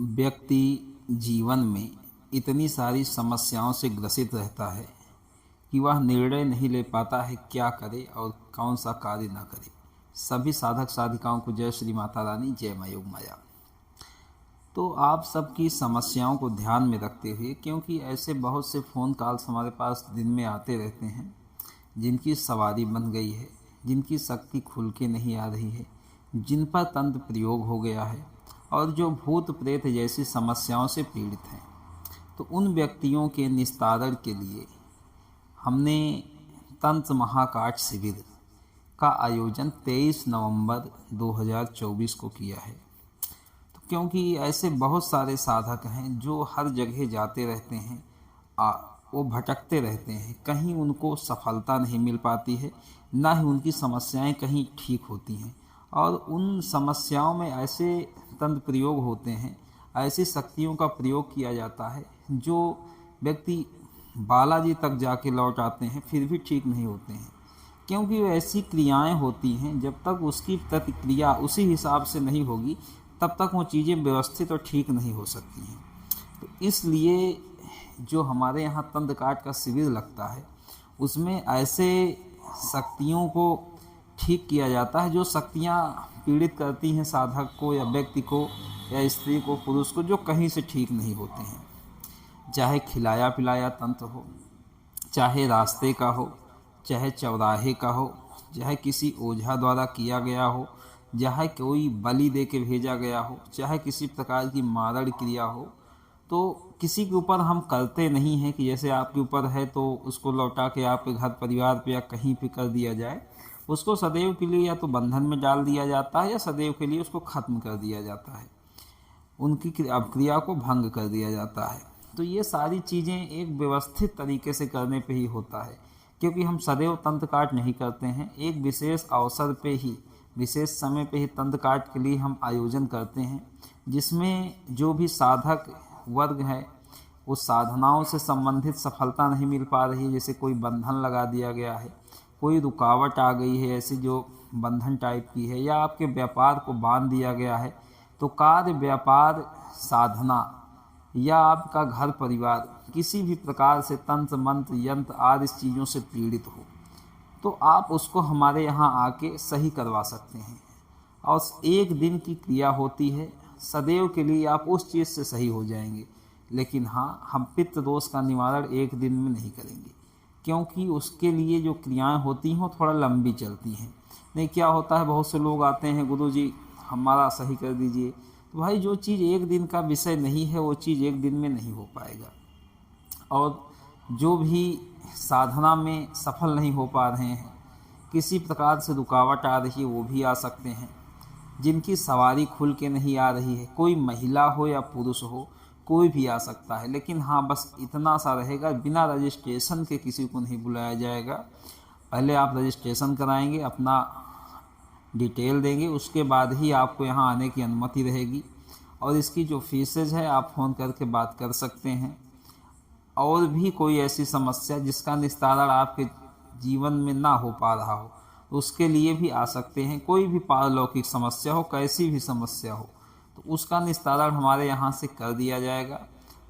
व्यक्ति जीवन में इतनी सारी समस्याओं से ग्रसित रहता है कि वह निर्णय नहीं ले पाता है क्या करे और कौन सा कार्य न करे। सभी साधक साधिकाओं को जय श्री माता रानी, जय मां योग माया। तो आप सबकी समस्याओं को ध्यान में रखते हुए, क्योंकि ऐसे बहुत से फ़ोन कॉल्स हमारे पास दिन में आते रहते हैं जिनकी सवारी बन गई है, जिनकी शक्ति खुल के नहीं आ रही है, जिन पर तंत्र प्रयोग हो गया है और जो भूत प्रेत जैसी समस्याओं से पीड़ित हैं। तो उन व्यक्तियों के निस्तारण के लिए हमने तंत्र महाकाट शिविर का आयोजन 23 नवंबर 2024 को किया है। तो क्योंकि ऐसे बहुत सारे साधक हैं जो हर जगह जाते रहते हैं, वो भटकते रहते हैं, कहीं उनको सफलता नहीं मिल पाती है, ना ही उनकी समस्याएं कहीं ठीक होती हैं। और उन समस्याओं में ऐसे तंत्र प्रयोग होते हैं, ऐसी शक्तियों का प्रयोग किया जाता है जो व्यक्ति बालाजी तक जाके लौट आते हैं फिर भी ठीक नहीं होते हैं। क्योंकि वो ऐसी क्रियाएं होती हैं, जब तक उसकी प्रतिक्रिया उसी हिसाब से नहीं होगी तब तक वो चीज़ें व्यवस्थित और ठीक नहीं हो सकती हैं। तो इसलिए जो हमारे यहाँ तंत्र काट का शिविर लगता है उसमें ऐसे शक्तियों को ठीक किया जाता है जो शक्तियाँ पीड़ित करती हैं साधक को या व्यक्ति को या स्त्री को, पुरुष को, जो कहीं से ठीक नहीं होते हैं। चाहे खिलाया पिलाया तंत्र हो, चाहे रास्ते का हो, चाहे चौराहे का हो, चाहे किसी ओझा द्वारा किया गया हो, चाहे कोई बलि दे के भेजा गया हो, चाहे किसी प्रकार की मारण क्रिया हो। तो किसी के ऊपर हम करते नहीं हैं कि जैसे आपके ऊपर है तो उसको लौटा के आपके घर परिवार पे या कहीं पे कर दिया जाए। उसको सदैव के लिए या तो बंधन में डाल दिया जाता है या सदैव के लिए उसको ख़त्म कर दिया जाता है, उनकी क्रिया को भंग कर दिया जाता है। तो ये सारी चीज़ें एक व्यवस्थित तरीके से करने पे ही होता है, क्योंकि हम सदैव तंत्र काट नहीं करते हैं। एक विशेष अवसर पे ही, विशेष समय पे ही तंत्र काट के लिए हम आयोजन करते हैं, जिसमें जो भी साधक वर्ग है वो साधनाओं से संबंधित सफलता नहीं मिल पा रही है, जैसे कोई बंधन लगा दिया गया है, कोई रुकावट आ गई है ऐसी जो बंधन टाइप की है, या आपके व्यापार को बांध दिया गया है, तो कार्य, व्यापार, साधना या आपका घर परिवार किसी भी प्रकार से तंत्र मंत्र यंत्र आदि चीज़ों से पीड़ित हो, तो आप उसको हमारे यहाँ आके सही करवा सकते हैं। और एक दिन की क्रिया होती है, सदैव के लिए आप उस चीज़ से सही हो जाएंगे। लेकिन हाँ, हम पित्त दोष का निवारण एक दिन में नहीं करेंगे, क्योंकि उसके लिए जो क्रियाएं होती हैं वो थोड़ा लंबी चलती हैं। नहीं, क्या होता है, बहुत से लोग आते हैं, गुरुजी हमारा सही कर दीजिए। तो भाई, जो चीज़ एक दिन का विषय नहीं है वो चीज़ एक दिन में नहीं हो पाएगा। और जो भी साधना में सफल नहीं हो पा रहे हैं, किसी प्रकार से रुकावट आ रही है, वो भी आ सकते हैं। जिनकी सवारी खुल के नहीं आ रही है, कोई महिला हो या पुरुष हो, कोई भी आ सकता है। लेकिन हाँ, बस इतना सा रहेगा, बिना रजिस्ट्रेशन के किसी को नहीं बुलाया जाएगा। पहले आप रजिस्ट्रेशन कराएंगे, अपना डिटेल देंगे, उसके बाद ही आपको यहाँ आने की अनुमति रहेगी। और इसकी जो फीसेज है आप फ़ोन करके बात कर सकते हैं। और भी कोई ऐसी समस्या जिसका निस्तारण आपके जीवन में ना हो पा रहा हो, तो उसके लिए भी आ सकते हैं। कोई भी पारलौकिक समस्या हो, कैसी भी समस्या हो, तो उसका निस्तारण हमारे यहाँ से कर दिया जाएगा।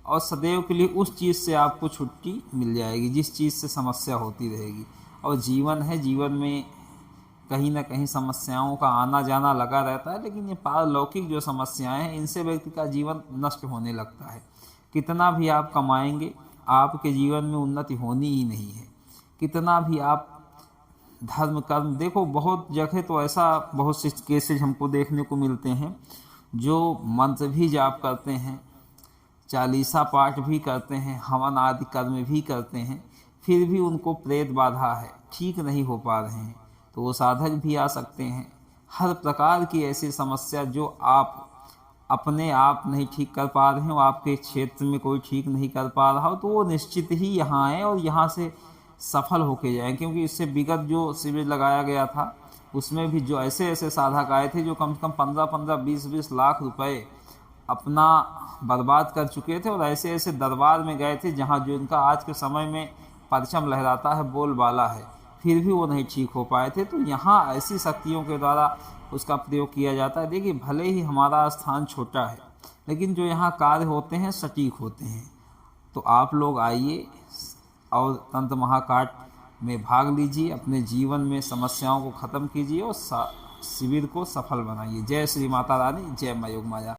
और सदैव के लिए उस चीज़ से आपको छुट्टी मिल जाएगी जिस चीज़ से समस्या होती रहेगी। और जीवन है, जीवन में कहीं ना कहीं समस्याओं का आना जाना लगा रहता है, लेकिन ये पारलौकिक जो समस्याएं हैं इनसे व्यक्ति का जीवन नष्ट होने लगता है। कितना भी आप कमाएंगे, आपके जीवन में उन्नति होनी ही नहीं है। कितना भी आप धर्म कर्म, देखो बहुत जगह तो ऐसा बहुत से केसेज हमको देखने को मिलते हैं जो मंत्र भी जाप करते हैं, चालीसा पाठ भी करते हैं, हवन आदि कर्म भी करते हैं, फिर भी उनको प्रेत बाधा है, ठीक नहीं हो पा रहे हैं। तो वो साधक भी आ सकते हैं। हर प्रकार की ऐसी समस्या जो आप अपने आप नहीं ठीक कर पा रहे हो, आपके क्षेत्र में कोई ठीक नहीं कर पा रहा हो, तो वो निश्चित ही यहाँ आए और यहाँ से सफल होके जाएं। क्योंकि इससे विगत जो शिविर लगाया गया था उसमें भी जो ऐसे ऐसे साधक आए थे जो कम से कम 15-15, 20-20 लाख रुपए अपना बर्बाद कर चुके थे, और ऐसे ऐसे दरबार में गए थे जहाँ जो इनका आज के समय में परचम लहराता है, बोलबाला है, फिर भी वो नहीं ठीक हो पाए थे। तो यहाँ ऐसी शक्तियों के द्वारा उसका प्रयोग किया जाता है। देखिए, भले ही हमारा स्थान छोटा है, लेकिन जो यहाँ कार्य होते हैं सटीक होते हैं। तो आप लोग आइए और तंत्र महाकाट में भाग लीजिए, अपने जीवन में समस्याओं को ख़त्म कीजिए और शिविर को सफल बनाइए। जय श्री माता रानी, जय माँ योग माया।